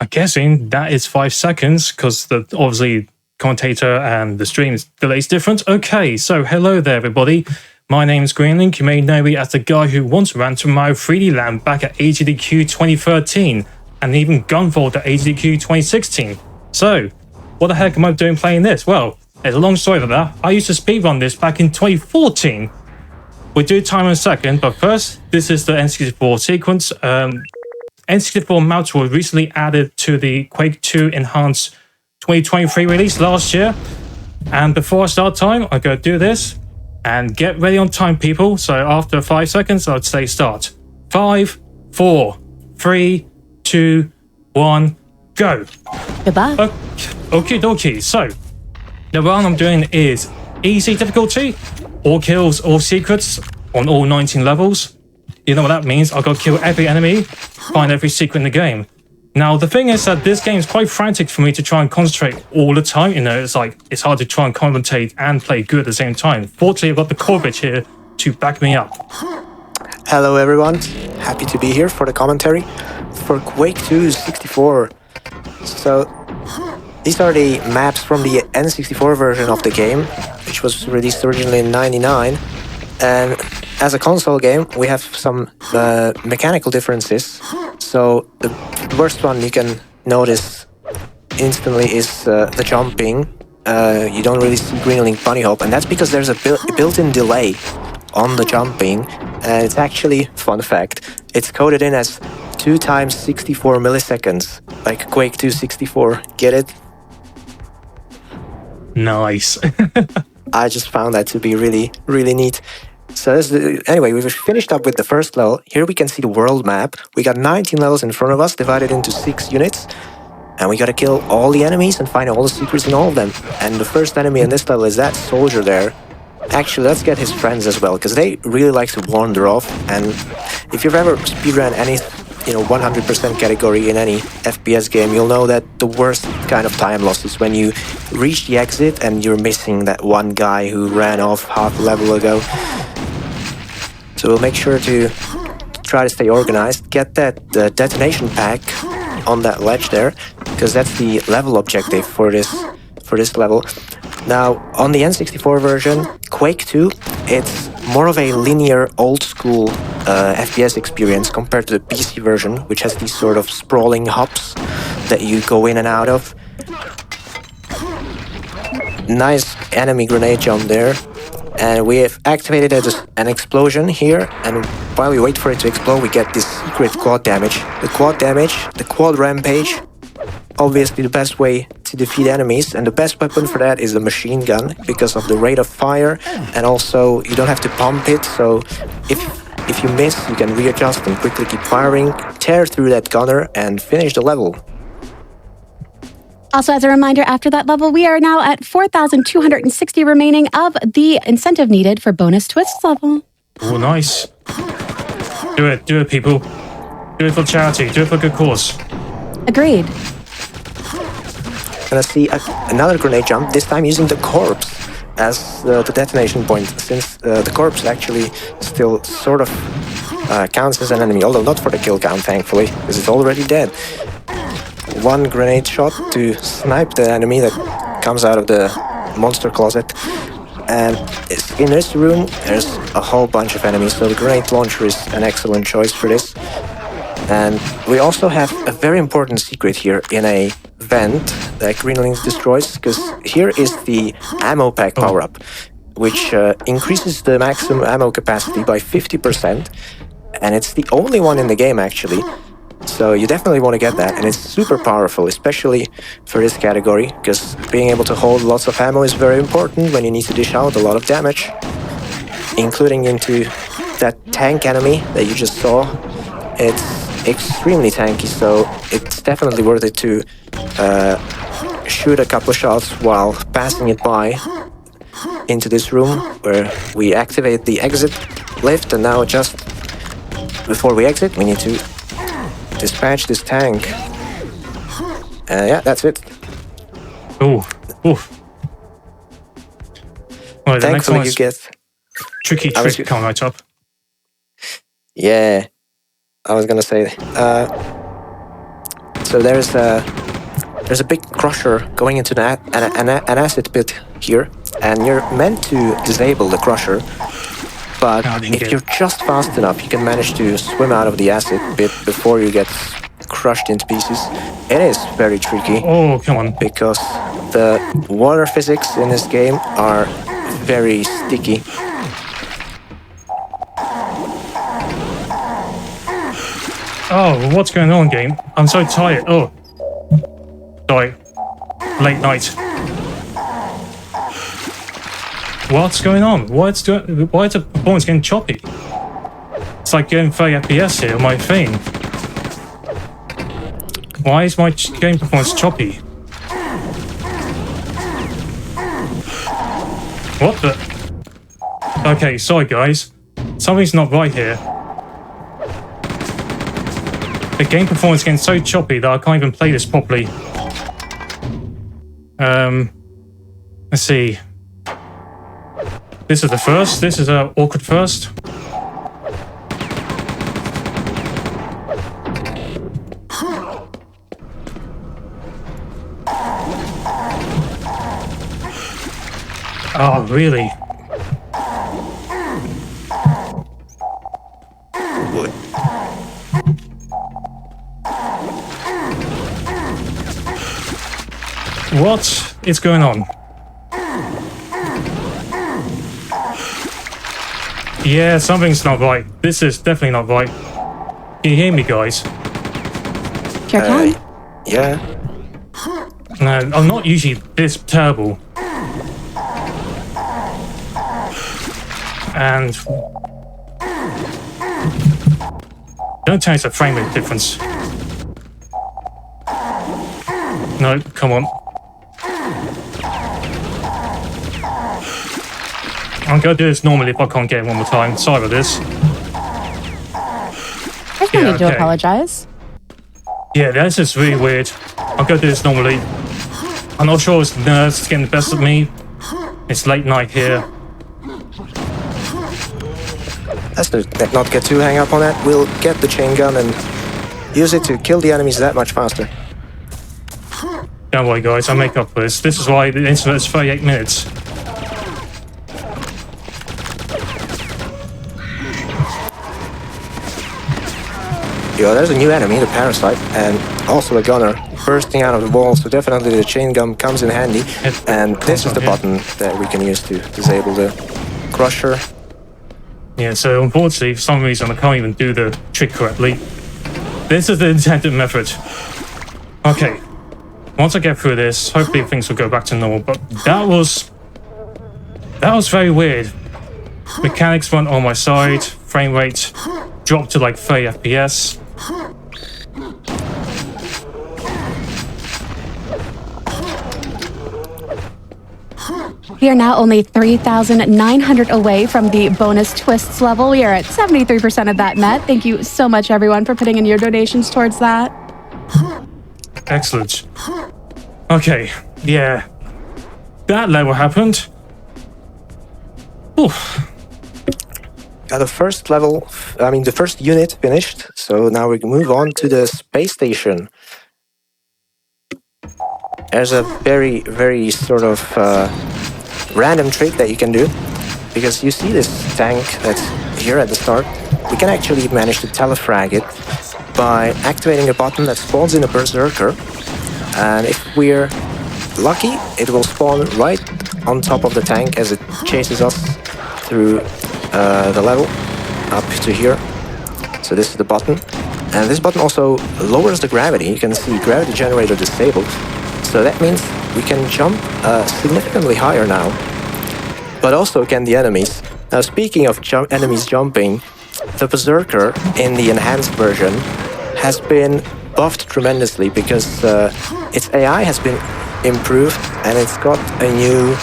guessing that is 5 seconds because the obviously commentator and the stream delay is different. Okay, so hello there, everybody. My name is Greenalink. You may know me as the guy who once ran to Mario 3D Land back at AGDQ 2013 and even Gunvolt at AGDQ 2016. So, what the heck am I doing playing this? Well, there's a long story for that. I used to speedrun this back in 2014. We'll do time in a second, but first, this is the N64 sequence. N64 mounts were recently added to the Quake 2 Enhanced 2023 release last year. And before I start time, I'm going to do this. And get ready on time, people. So after 5 seconds, I'd say start. 5, 4, 3, 2, 1, go. Goodbye. Okie dokie. So, the round I'm doing is easy difficulty, all kills, all secrets on all 19 levels. You know what that means? I've got to kill every enemy, find every secret in the game. Now, the thing is that this game is quite frantic for me to try and concentrate all the time. You know, it's hard to try and commentate and play good at the same time. Fortunately, I've got the Corbett here to back me up. Hello, everyone. Happy to be here for the commentary for Quake 2 64. So, these are the maps from the N64 version of the game, which was released originally in '99. And as a console game, we have some mechanical differences. So the worst one you can notice instantly is the jumping. You don't really see Greenalink bunny hop, and that's because there's a built-in delay on the jumping. And it's actually, fun fact, it's coded in as 2 times 64 milliseconds, like Quake 2 64. Get it? Nice. I just found that to be really, really neat. So anyway, we've finished up with the first level. Here we can see the world map. We got 19 levels in front of us, divided into 6 units. And we gotta kill all the enemies and find all the secrets in all of them. And the first enemy in this level is that soldier there. Actually, let's get his friends as well, because they really like to wander off. And if you've ever speedrun any 100% category in any FPS game, you'll know that the worst kind of time loss is when you reach the exit and you're missing that one guy who ran off half a level ago. So we'll make sure to try to stay organized, get that detonation pack on that ledge there, because that's the level objective for this level. Now, on the N64 version, Quake 2, it's more of a linear, old-school FPS experience compared to the PC version, which has these sort of sprawling hops that you go in and out of. Nice enemy grenade jump there. And we have activated an explosion here, and while we wait for it to explode, we get this secret quad damage. The quad rampage, obviously the best way to defeat enemies, and the best weapon for that is the machine gun, because of the rate of fire, and also you don't have to pump it, so if you miss, you can readjust and quickly keep firing, tear through that gunner, and finish the level. Also, as a reminder, after that level, we are now at 4,260 remaining of the incentive needed for bonus twists level. Oh, nice. Do it, people. Do it for charity. Do it for good cause. Agreed. And I see another grenade jump, this time using the corpse as the detonation point, since the corpse actually still sort of counts as an enemy, although not for the kill count, thankfully, because it's already dead. One grenade shot to snipe the enemy that comes out of the monster closet. And in this room, there's a whole bunch of enemies, so the grenade launcher is an excellent choice for this. And we also have a very important secret here in a vent that Greenalink destroys, because here is the ammo pack power-up, which increases the maximum ammo capacity by 50%, and it's the only one in the game, actually. So you definitely want to get that, and it's super powerful, especially for this category, because being able to hold lots of ammo is very important when you need to dish out a lot of damage, including into that tank enemy that you just saw. It's extremely tanky, so it's definitely worth it to shoot a couple of shots while passing it by into this room, where we activate the exit lift, and now just before we exit, we need to dispatch this tank. Yeah, that's it. Oh, well, the next one you get tricky trick coming right up. Yeah, I was gonna say. So there's a big crusher going into an acid pit here, and you're meant to disable the crusher. But if you're just fast enough, you can manage to swim out of the acid pit before you get crushed into pieces. It is very tricky. Oh, come on. Because the water physics in this game are very sticky. Oh, what's going on, game? I'm so tired. Oh. Sorry. Late night. What's going on? Why is the performance getting choppy? It's like getting 30 FPS here on my thing. Why is my game performance choppy? What the? Okay, sorry guys. Something's not right here. The game performance is getting so choppy that I can't even play this properly. Let's see. This is the first. This is an awkward first. Oh, really? What is going on? Yeah, something's not right. This is definitely not right. Can you hear me, guys? Sure can. Yeah. No, I'm not usually this terrible. And don't tell me it's a frame rate difference. No, come on. I'm gonna do this normally if I can't get it one more time. Sorry about this. There's no need to apologize. Yeah, this is really weird. I'm gonna do this normally. I'm not sure it's nerves getting the best of me. It's late night here. Let's not get too hung up on that. We'll get the chain gun and use it to kill the enemies that much faster. Don't worry guys, I'll make up for this. This is why the internet is 38 minutes. Yeah, there's a new enemy, the Parasite, and also a gunner bursting out of the wall, so definitely the chain gun comes in handy. And this is the button that we can use to disable the crusher. Yeah, so unfortunately, for some reason, I can't even do the trick correctly. This is the intended method. Okay, once I get through this, hopefully things will go back to normal, but that was very weird. Mechanics weren't on my side, frame rate dropped to like 30 FPS. We are now only 3,900 away from the bonus twists level. We are at 73% of that met. Thank you so much, everyone, for putting in your donations towards that. Excellent. Okay, yeah. That level happened. Oof. The first level, the first unit finished, so now we can move on to the space station. There's a very, very sort of random trick that you can do, because you see this tank that's here at the start. We can actually manage to telefrag it by activating a button that spawns in a berserker, and if we're lucky, it will spawn right on top of the tank as it chases us through the level up to here. So this is the button, and this button also lowers the gravity. You can see gravity generator disabled, so that means we can jump significantly higher now, but also can the enemies. Now speaking of enemies jumping, the berserker in the enhanced version has been buffed tremendously because its AI has been improved and it's got a new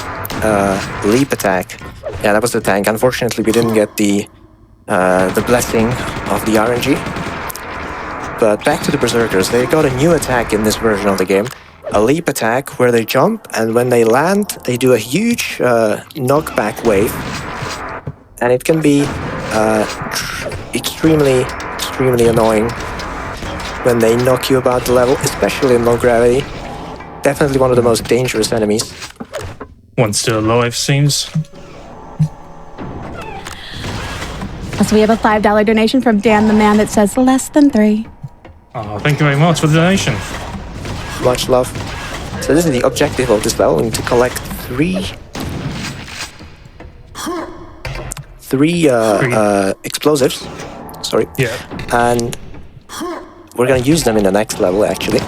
leap attack. Yeah, that was the tank. Unfortunately, we didn't get the blessing of the RNG. But back to the berserkers. They got a new attack in this version of the game. A leap attack where they jump, and when they land, they do a huge knockback wave. And it can be extremely annoying when they knock you about the level, especially in low gravity. Definitely one of the most dangerous enemies. One still alive, seems. So we have a $5 donation from Dan the Man that says less than 3. Oh, thank you very much for the donation. Much love. So this is the objective of this level. We need to collect three explosives. Sorry. Yeah. And we're gonna use them in the next level, actually.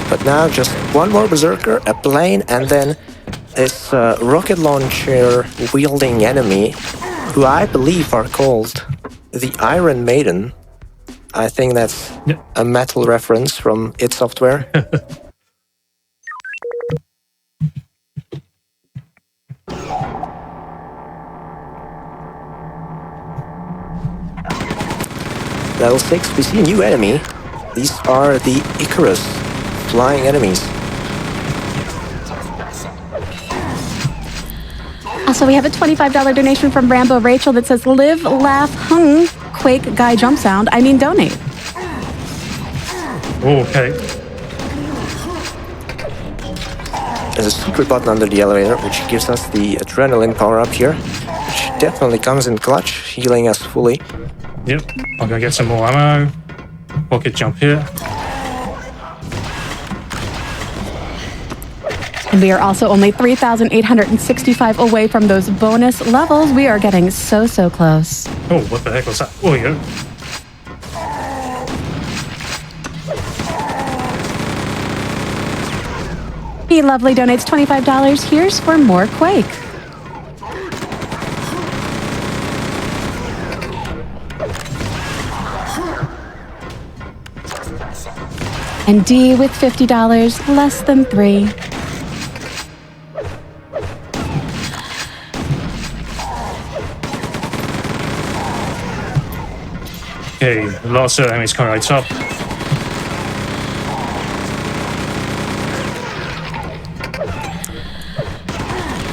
But now just one more berserker, a plane, and then this rocket launcher wielding enemy, who I believe are called the Iron Maiden. I think that's a metal reference from id Software. Level 6, we see a new enemy. These are the Icarus, flying enemies. Also, we have a $25 donation from Rambo Rachel that says live, laugh, hung, Quake guy jump sound. I mean, donate. Okay. There's a secret button under the elevator, which gives us the adrenaline power up here, which definitely comes in clutch, healing us fully. Yep. I'm gonna get some more ammo. Rocket jump here. And we are also only 3,865 away from those bonus levels. We are getting so close. Oh, what the heck was that? Oh, yeah. Be Lovely donates $25. Here's for more Quake. And D with $50, less than 3. Okay, lots of enemies coming right up.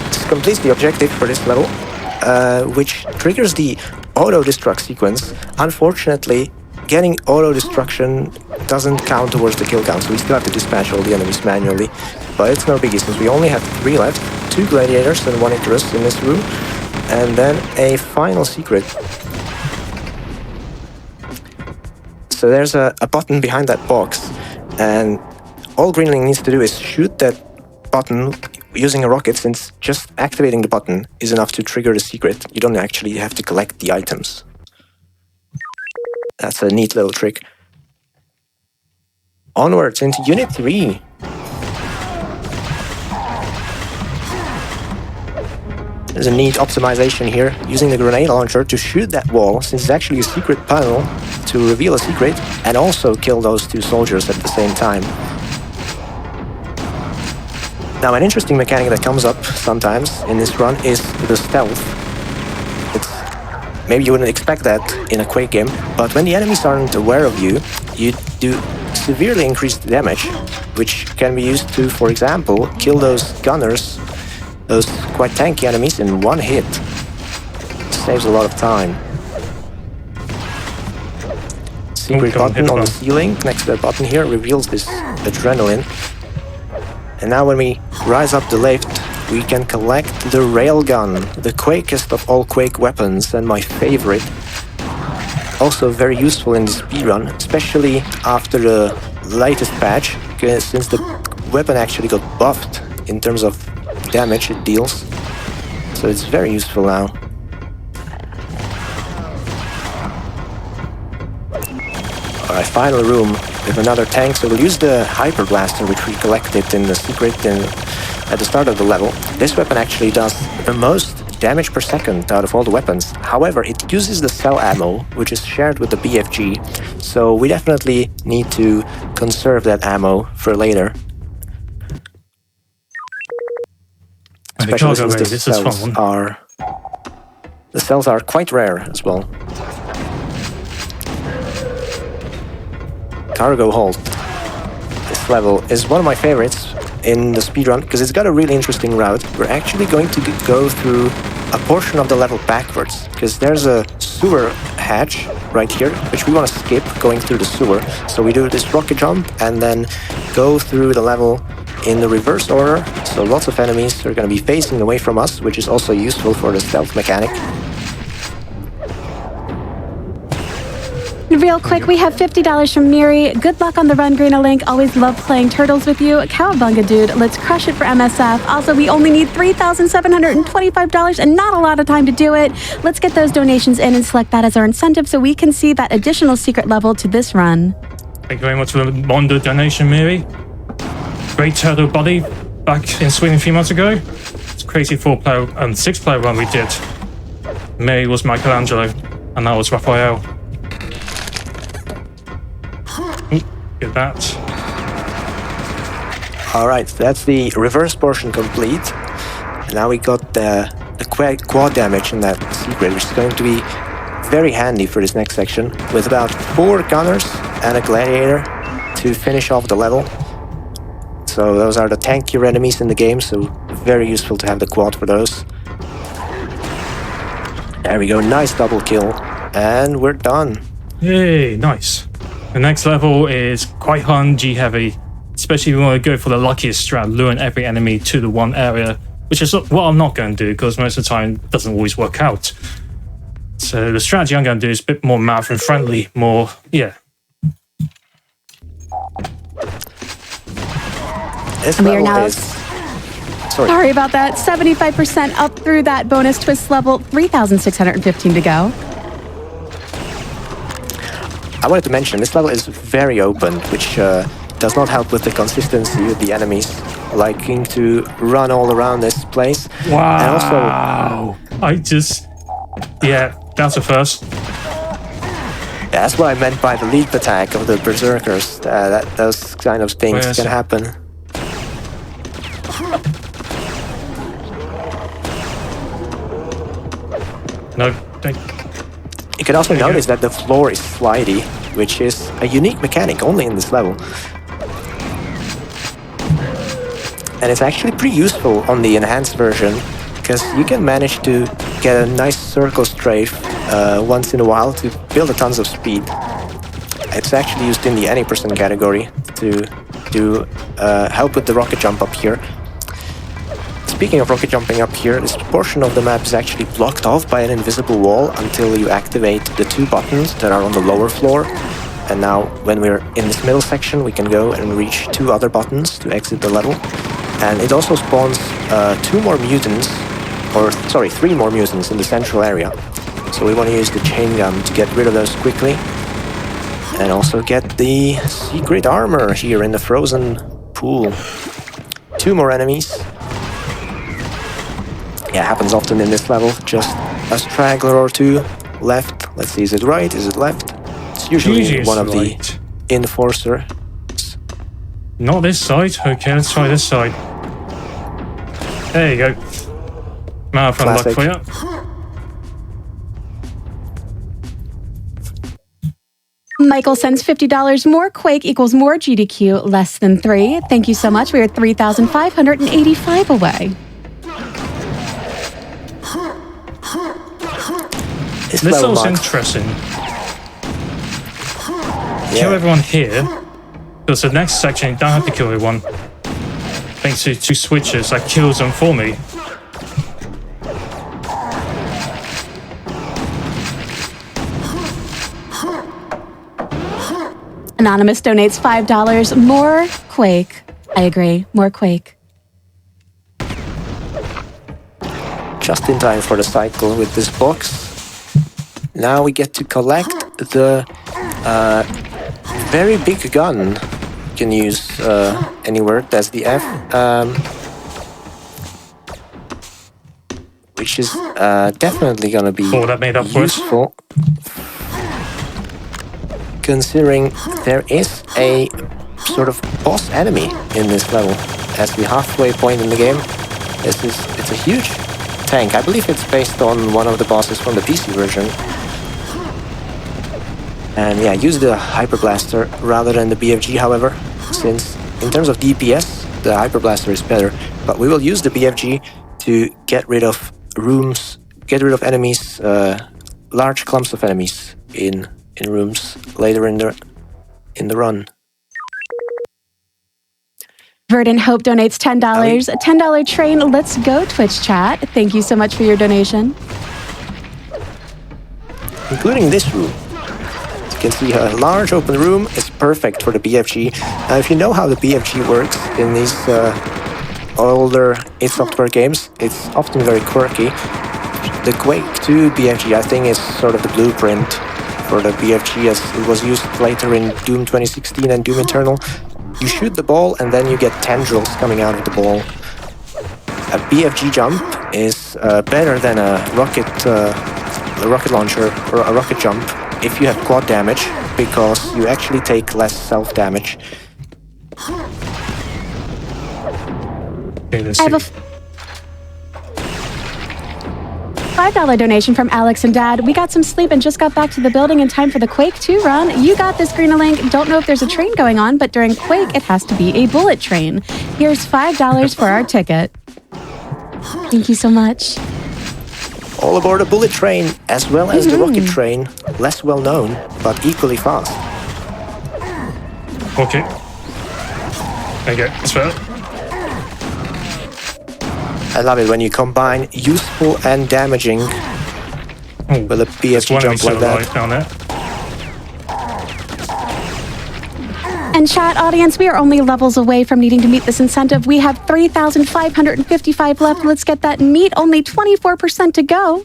This completes the objective for this level, which triggers the auto-destruct sequence. Unfortunately, getting auto-destruction doesn't count towards the kill count, so we still have to dispatch all the enemies manually. But it's no biggie, since we only have 3 left, 2 gladiators and 1 Icarus in this room, and then a final secret. So there's a button behind that box, and all Greenalink needs to do is shoot that button using a rocket, since just activating the button is enough to trigger the secret. You don't actually have to collect the items. That's a neat little trick. Onwards into Unit 3. There's a neat optimization here, using the grenade launcher to shoot that wall, since it's actually a secret panel to reveal a secret and also kill those 2 soldiers at the same time. Now, an interesting mechanic that comes up sometimes in this run is the stealth. Maybe you wouldn't expect that in a Quake game, but when the enemies aren't aware of you, you do severely increased damage, which can be used to, for example, kill those gunners, those quite tanky enemies in 1 hit. It saves a lot of time. Secret button on the ceiling next to that button here reveals this adrenaline. And now when we rise up the lift, we can collect the railgun, the Quakeest of all Quake weapons and my favorite. Also very useful in the speedrun, especially after the latest patch, since the weapon actually got buffed in terms of damage it deals. So it's very useful now. Alright, final room with another tank, so we'll use the Hyper Blaster, which we collected in the secret at the start of the level. This weapon actually does the most damage per second out of all the weapons. However, it uses the cell ammo, which is shared with the BFG, so we definitely need to conserve that ammo for later. Especially since the cells are quite rare as well. Cargo hold. This level is one of my favorites in the speedrun because it's got a really interesting route. We're actually going to go through a portion of the level backwards because there's a sewer hatch right here, which we want to skip going through the sewer. So we do this rocket jump and then go through the level in the reverse order. So lots of enemies are going to be facing away from us, which is also useful for the stealth mechanic. Real quick, we have $50 from Miri. Good luck on the run, Greenalink. Always love playing Turtles with you. Cowabunga, dude. Let's crush it for MSF. Also, we only need $3,725 and not a lot of time to do it. Let's get those donations in and select that as our incentive so we can see that additional secret level to this run. Thank you very much for the Mondo donation, Miri. Great turtle buddy back in Sweden a few months ago. It's a crazy 4-player and 6-player run we did. Miri was Michelangelo, and that was Raphael. Get that. Alright, that's the reverse portion complete. And now we got the quad damage in that secret, which is going to be very handy for this next section, with about 4 gunners and a gladiator to finish off the level. So those are the tankier enemies in the game, so very useful to have the quad for those. There we go, nice double kill. And we're done. Yay, nice. The next level is quite HUNG heavy, especially if you want to go for the luckiest strat, luring every enemy to the one area, which is what I'm not going to do because most of the time it doesn't always work out. So the strategy I'm going to do is a bit more marathon friendly, more, yeah. This We are now... is... Sorry about that. 75% up through that bonus twist level. 3,615 to go. I wanted to mention, this level is very open, which does not help with the consistency with the enemies liking to run all around this place. Wow. And also, yeah, that's a first. yeah, that's what I meant by the leap attack of the berserkers. Those kind of things can happen. No, You can also notice that the floor is slidey, which is a unique mechanic only in this level. And it's actually pretty useful on the enhanced version, because you can manage to get a nice circle strafe once in a while to build a tons of speed. It's actually used in the any percent category to help with the rocket jump up here. Speaking of rocket jumping up here, this portion of the map is actually blocked off by an invisible wall until you activate the 2 buttons that are on the lower floor. And now, when we're in this middle section, we can go and reach 2 other buttons to exit the level. And it also spawns 3 more mutants in the central area. So we want to use the chain gun to get rid of those quickly. And also get the secret armor here in the frozen pool. 2 more enemies. Yeah, happens often in this level. Just a straggler or 2 left. Let's see, is it right? Is it left? It's usually one of the enforcer. Not this side. Okay, let's try this side. There you go. Marathon luck for you. Michael sends $50. More Quake equals more GDQ, less than 3. Thank you so much. We are 3,585 away. This level's interesting. Kill everyone here, because the next section you don't have to kill everyone. Thanks to 2 switches that kills them for me. Anonymous donates $5. More Quake. I agree. More Quake. Just in time for the cycle with this box. Now we get to collect the very big gun. You can use anywhere. That's the F. Which is definitely going to be that made up useful. Considering there is a sort of boss enemy in this level. As the halfway point in the game, it's a huge tank. I believe it's based on one of the bosses from the PC version. And yeah, use the Hyper Blaster rather than the BFG, however, since in terms of DPS, the Hyper Blaster is better. But we will use the BFG to get rid of rooms, get rid of enemies large clumps of enemies in rooms later in the run. Verdant Hope donates $10. $10 train. Let's go, Twitch chat. Thank you so much for your donation. Including this room. As you can see, a large open room is perfect for the BFG. Now, if you know how the BFG works in these older id Software games, it's often very quirky. The Quake 2 BFG, I think, is sort of the blueprint for the BFG as it was used later in Doom 2016 and Doom Eternal. You shoot the ball and then you get tendrils coming out of the ball. A BFG jump is better than a rocket launcher or a rocket jump if you have quad damage, because you actually take less self-damage. Okay, let's I have a see. $5 donation from Alex and Dad. We got some sleep and just got back to the building in time for the Quake 2 run. You got this, Greenalink. Don't know if there's a train going on, but during Quake, it has to be a bullet train. Here's $5 for our ticket. Thank you so much. All aboard a bullet train, as well as the rocket train, less well known, but equally fast. Okay. There you go. That's better. I love it when you combine useful and damaging Oh, with a there's BFG one jump like alive that. down there. And chat audience, we are only levels away from needing to meet this incentive. We have 3,555 left. Let's get that meet. Only 24% to go.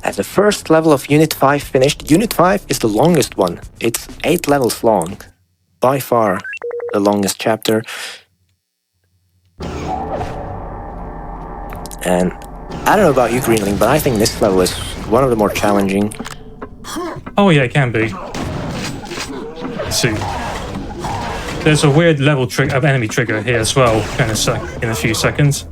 As the first level of Unit 5 finished, Unit 5 is the longest one. It's 8 levels long. By far the longest chapter. And I don't know about you, Greenalink, but I think this level is one of the more challenging. Oh yeah, it can be. Let's see. There's a weird level enemy trigger here as well in a few seconds.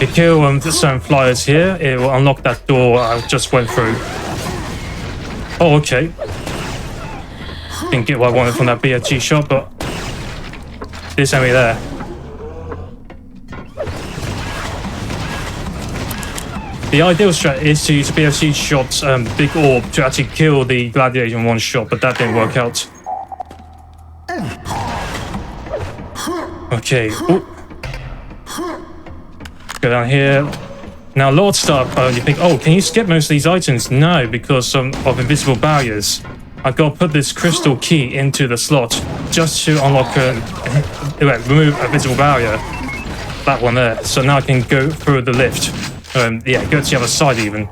If you kill certain flyers here, it will unlock that door I just went through. Oh, okay. Didn't get what I wanted from that BFG shot, but this enemy there. The ideal strat is to use BFG shots, big orb, to actually kill the gladiator in one shot, but that didn't work out. Okay. Ooh. Go down here. Now, Lord Stark, you think, oh, can you skip most of these items? No, because of invisible barriers. I've got to put this crystal key into the slot just to unlock remove a visible barrier. That one there. So now I can go through the lift. Yeah, go to the other side even.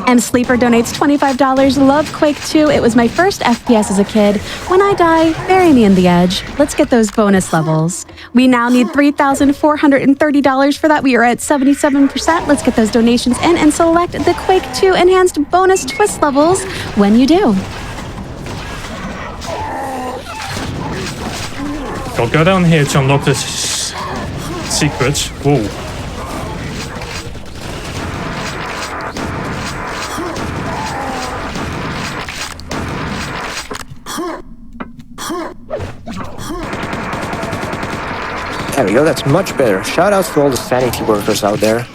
And Sleeper donates $25. Love Quake 2. It was my first FPS as a kid. When I die, bury me in the edge. Let's get those bonus levels. We now need $3,430 for that. We are at 77%. Let's get those donations in and select the Quake 2 enhanced bonus twist levels when you do. I'll go down here to unlock this secret. Whoa. There we go, that's much better. Shoutouts to all the sanity workers out there.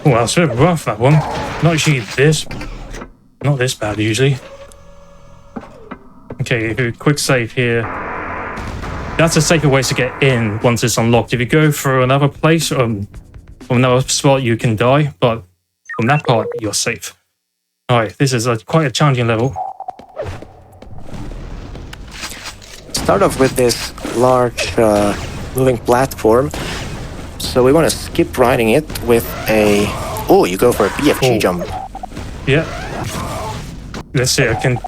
Oh, that's a bit rough, that one. Not usually not this bad usually. Okay, if you quick save here. That's a safer way to get in once it's unlocked. If you go through another place or another spot, you can die, but from that part, you're safe. Alright, this is quite a challenging level. Start off with this large moving platform. So we want to skip riding it with a... Oh, you go for a BFG jump. Yeah. Let's see, I can...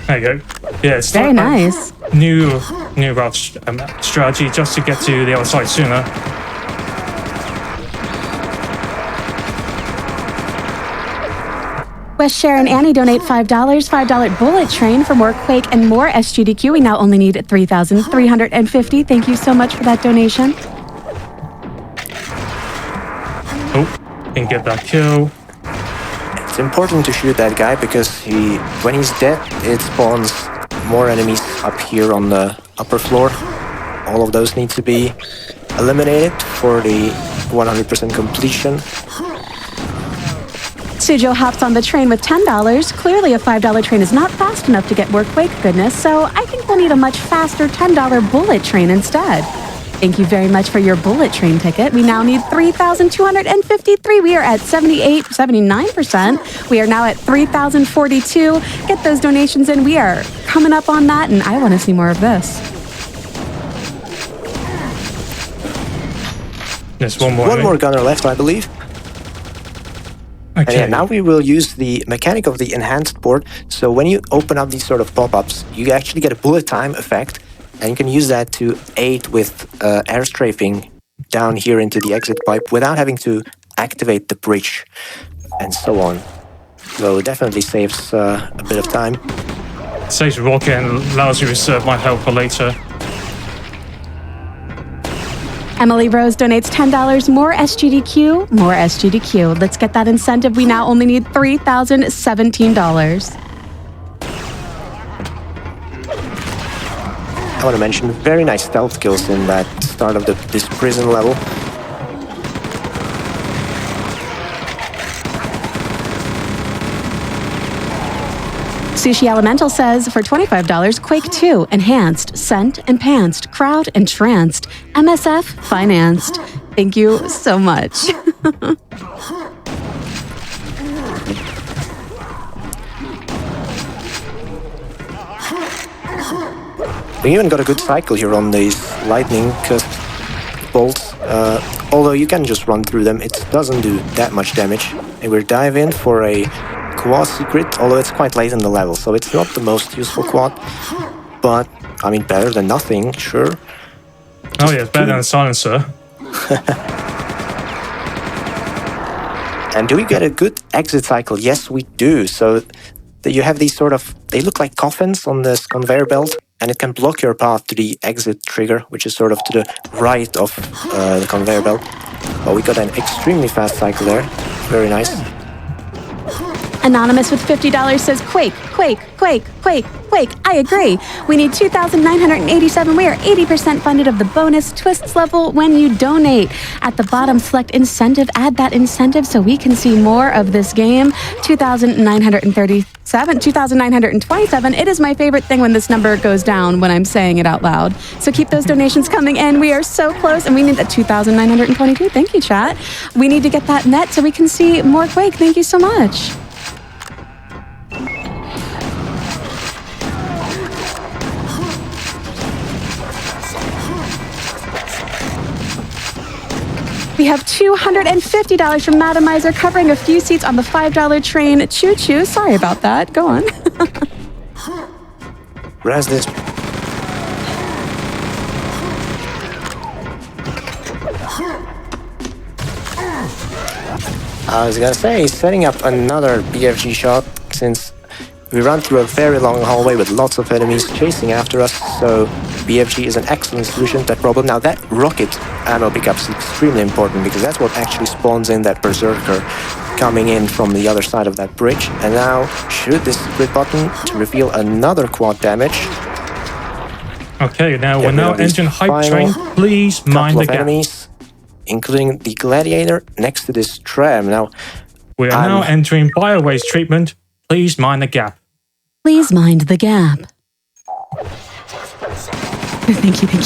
There you go. Yeah, it's Very nice. New route strategy just to get to the other side sooner. West Share and Annie donate $5. $5 bullet train for more Quake and more SGDQ. We now only need $3,350. Thank you so much for that donation. and get that kill. It's important to shoot that guy because when he's dead, it spawns more enemies up here on the upper floor. All of those need to be eliminated for the 100% completion. Sujo hops on the train with $10. Clearly a $5 train is not fast enough to get more Quake goodness, so I think we'll need a much faster $10 bullet train instead. Thank you very much for your bullet train ticket. We now need 3,253. We are at 79%. We are now at 3,042. Get those donations in. We are coming up on that, and I want to see more of this. There's one more. One more gunner left, I believe. Okay. And yeah, now we will use the mechanic of the enhanced board. So when you open up these sort of pop-ups, you actually get a bullet time effect, and you can use that to aid with air strafing down here into the exit pipe without having to activate the bridge and so on. So it definitely saves a bit of time. Saves rocket and allows you to reserve my help for later. Emily Rose donates $10. More SGDQ, more SGDQ. Let's get that incentive. We now only need $3,017. I want to mention very nice stealth kills in that start of this prison level. Sushi Elemental says, for $25, Quake 2, Enhanced, Sent, Enhanced, Crowd, Entranced, MSF, Financed. Thank you so much. We even got a good cycle here on these lightning bolts. Although you can just run through them, it doesn't do that much damage. And we're dive in for a quad secret, although it's quite late in the level, so it's not the most useful quad. But, I mean, better than nothing, sure. Oh yeah, it's better than a silencer. And do we get a good exit cycle? Yes, we do. So you have these sort of, they look like coffins on this conveyor belt, and it can block your path to the exit trigger, which is sort of to the right of the conveyor belt. But we got an extremely fast cycle there. Very nice. Anonymous with $50 says, Quake, Quake, Quake, Quake, Quake. I agree. We need 2,987. We are 80% funded of the bonus twists level when you donate. At the bottom, select incentive. Add that incentive so we can see more of this game. 2,937, 2,927. It is my favorite thing when this number goes down when I'm saying it out loud. So keep those donations coming in. We are so close, and we need that 2,922. Thank you, chat. We need to get that net so we can see more Quake. Thank you so much. We have $250 from Madamizer covering a few seats on the $5 train. Choo-choo. Sorry about that. Go on. Res this. I was gonna say, setting up another BFG shot since we run through a very long hallway with lots of enemies chasing after us, so BFG is an excellent solution to that problem. Now that rocket ammo pickup is extremely important because that's what actually spawns in that berserker coming in from the other side of that bridge. And now shoot this secret button to reveal another quad damage. Okay, now we're now entering hype train. Please mind the gap. Enemies, including the gladiator next to this tram. Now we are now entering biowaste treatment. Please mind the gap. Please mind the gap. Thank you, thank you.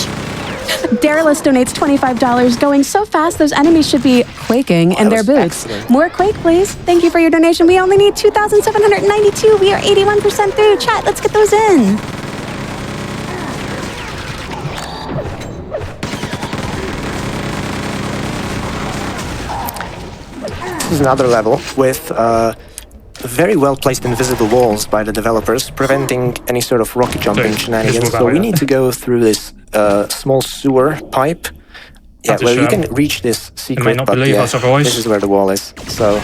Darylus donates $25. Going so fast, those enemies should be quaking in their boots. Excellent. More Quake, please. Thank you for your donation. We only need 2,792. We are 81% through. Chat, let's get those in. This is another level with very well placed invisible walls by the developers, preventing any sort of rocket jumping shenanigans. So we need to go through this small sewer pipe. Yeah, well, you can reach this secret, but yeah, this is where the wall is. So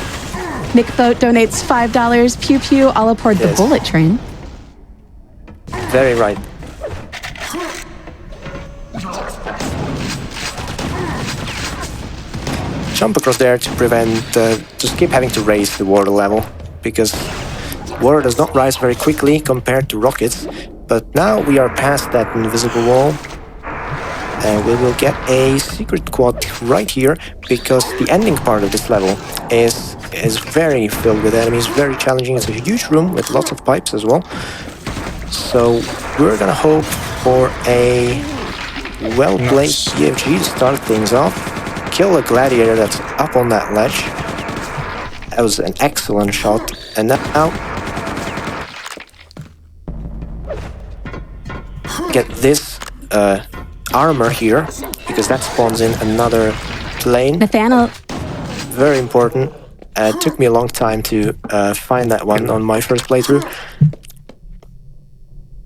Nick Boat donates $5. Pew pew, all aboard the bullet train. Very right. jump across there to prevent, just keep having to raise the water level, because water does not rise very quickly compared to rockets. But now we are past that invisible wall, and we will get a secret quad right here, because the ending part of this level is very filled with enemies, very challenging. It's a huge room with lots of pipes as well. So we're gonna hope for a well-placed BFG to start things off. Kill a gladiator that's up on that ledge. That was an excellent shot. And now get this armor here, because that spawns in another plane. Nathaniel. Very important. It took me a long time to find that one on my first playthrough.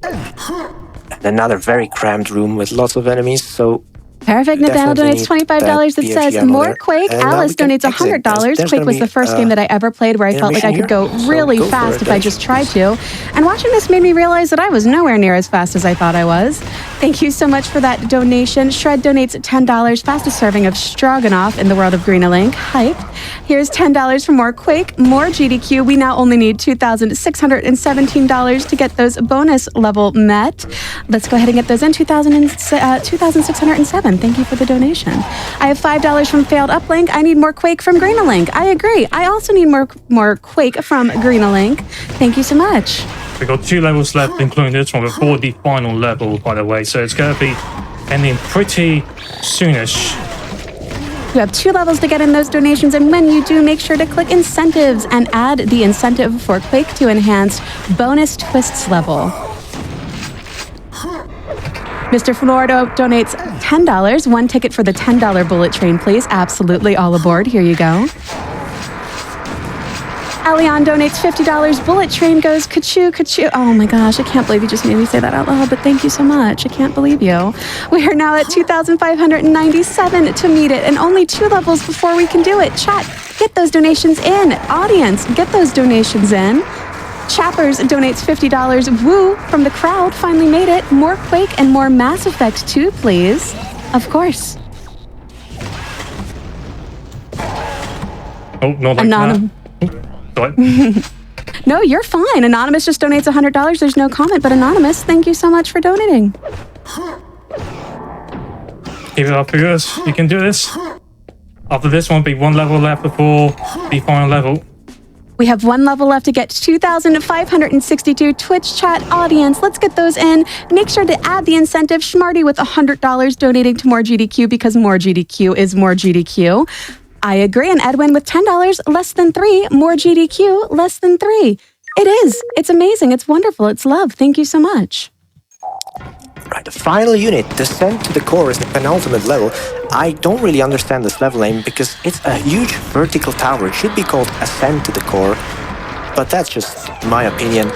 And another very cramped room with lots of enemies, so... Perfect. Nathaniel donates $25. It says, more Quake. Alice donates $100. Quake was the first game that I ever played where I felt like I could go really fast if I just tried to. And watching this made me realize that I was nowhere near as fast as I thought I was. Thank you so much for that donation. Shred donates $10. Fastest serving of Stroganoff in the world of Greenalink. Hype. Here's $10 for more Quake, more GDQ. We now only need $2,617 to get those bonus level met. Let's go ahead and get those in. 2,607. Thank you for the donation. I have $5 from Failed Uplink. I need more Quake from Greenalink. I agree. I also need more Quake from Greenalink. Thank you so much. We've got 2 levels left, including this one, before the final level, by the way. So it's going to be ending pretty soonish. You have 2 levels to get in those donations, and when you do, make sure to click Incentives and add the incentive for Quake to Enhanced Bonus Twists level. Mr. Florida donates $10. 1 ticket for the $10 bullet train, please. Absolutely, all aboard. Here you go. Alion donates $50. Bullet train goes ka-choo, ka-choo. Oh my gosh, I can't believe you just made me say that out loud, but thank you so much. I can't believe you. We are now at 2,597 to meet it, and only 2 levels before we can do it. Chat, get those donations in. Audience, get those donations in. Chappers donates $50. Woo, from the crowd, finally made it. More Quake and more Mass Effect 2, please. Of course. Oh, not like that. No, you're fine. Anonymous just donates $100. There's no comment, but Anonymous, thank you so much for donating. Keep it up, viewers. You can do this. After this one, be 1 level left before the final level. We have 1 level left to get 2,562 Twitch chat audience. Let's get those in. Make sure to add the incentive. Schmarty with $100 donating to more GDQ, because more GDQ is more GDQ. I agree. And Edwin with $10, less than 3. More GDQ, less than 3. It is. It's amazing. It's wonderful. It's love. Thank you so much. Right, the final unit, Descent to the Core, is the penultimate level. I don't really understand this level name because it's a huge vertical tower. It should be called Ascent to the Core, but that's just my opinion.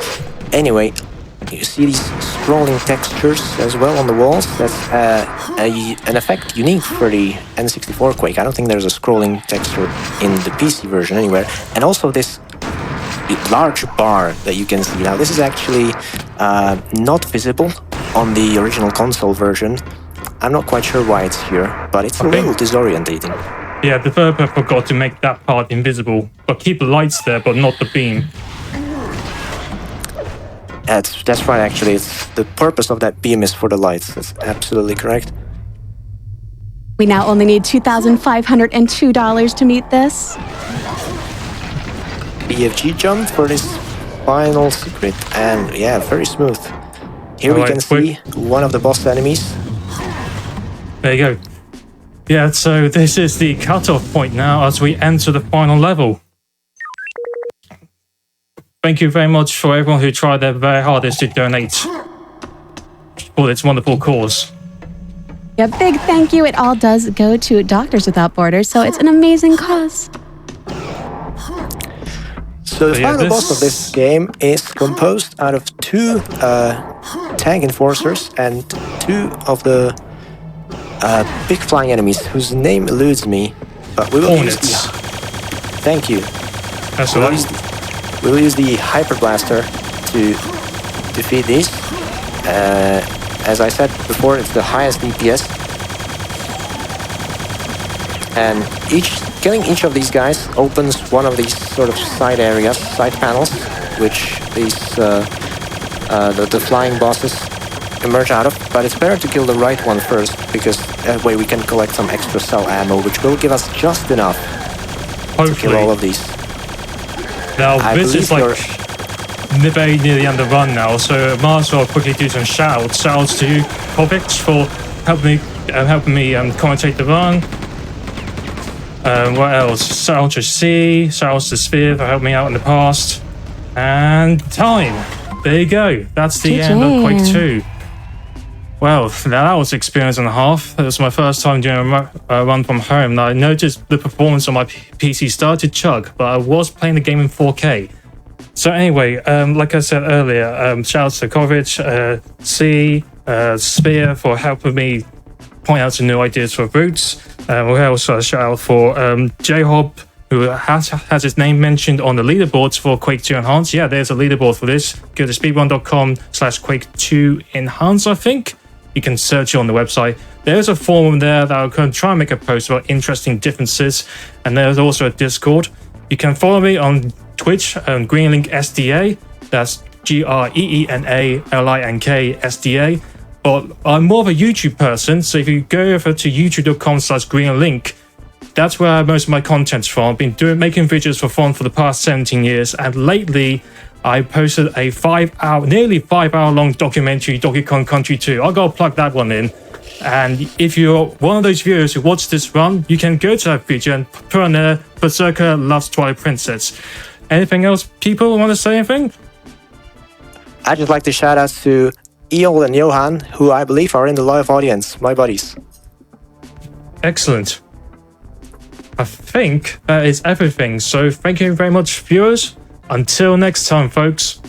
Anyway, you see these scrolling textures as well on the walls. That's an effect unique for the N64 Quake. I don't think there's a scrolling texture in the PC version anywhere. And also this large bar that you can see. Now this is actually not visible on the original console version. I'm not quite sure why it's here, but it's a little disorientating. Yeah, the developer forgot to make that part invisible, but keep the lights there, but not the beam. That's right, actually. It's the purpose of that beam is for the lights. That's absolutely correct. We now only need $2,502 to meet this. BFG jump for this final secret, and yeah, very smooth. Here we can see one of the boss enemies. There you go. Yeah, so this is the cutoff point now as we enter the final level. Thank you very much for everyone who tried their very hardest to donate for this wonderful cause. Yeah, big thank you. It all does go to Doctors Without Borders, so it's an amazing cause. So the final boss of this game is composed out of 2 tank enforcers and 2 of the big flying enemies whose name eludes me, but we will use the... Thank you. That's all right. We'll use the Hyper Blaster to defeat these. As I said before, it's the highest DPS. And each killing each of these guys opens one of these sort of side areas, side panels, which these the flying bosses emerge out of. But it's better to kill the right one first, because that way we can collect some extra cell ammo, which will give us just enough to kill all of these. Now, this is like very near the end of the run now, so might as well quickly do some shoutouts. Shoutouts to you, Kovic, for helping me commentate the run. What else? Shoutouts to C, shoutouts to Sphere for helping me out in the past. And time. There you go. That's the end of Quake 2. Well, now that was experience and a half. It was my first time doing a run from home. Now, I noticed the performance on my PC started to chug, but I was playing the game in 4K. So anyway, like I said earlier, shout out to Kovic, C, Spear for helping me point out some new ideas for routes. We also a shout out for J-Hob, who has his name mentioned on the leaderboards for Quake 2 Enhanced. Yeah, there's a leaderboard for this. Go to speedrun.com/Quake2Enhanced, I think. You can search it on the website. There's a forum there that I'm going to try and make a post about interesting differences. And there's also a Discord. You can follow me on Twitch, Greenalink SDA. That's GREENALINK SDA. But I'm more of a YouTube person. So if you go over to youtube.com/Greenalink, that's where most of my content's from. I've been making videos for fun for the past 17 years. And lately, I posted a nearly 5 hour long documentary, Donkey Kong Country 2. I'll go plug that one in. And if you're one of those viewers who watched this run, you can go to that video and put on there, Berserker loves Twilight Princess. Anything else, people want to say anything? I'd just like to shout out to Eol and Johan, who I believe are in the live audience, my buddies. Excellent. I think that is everything. So thank you very much, viewers. Until next time, folks.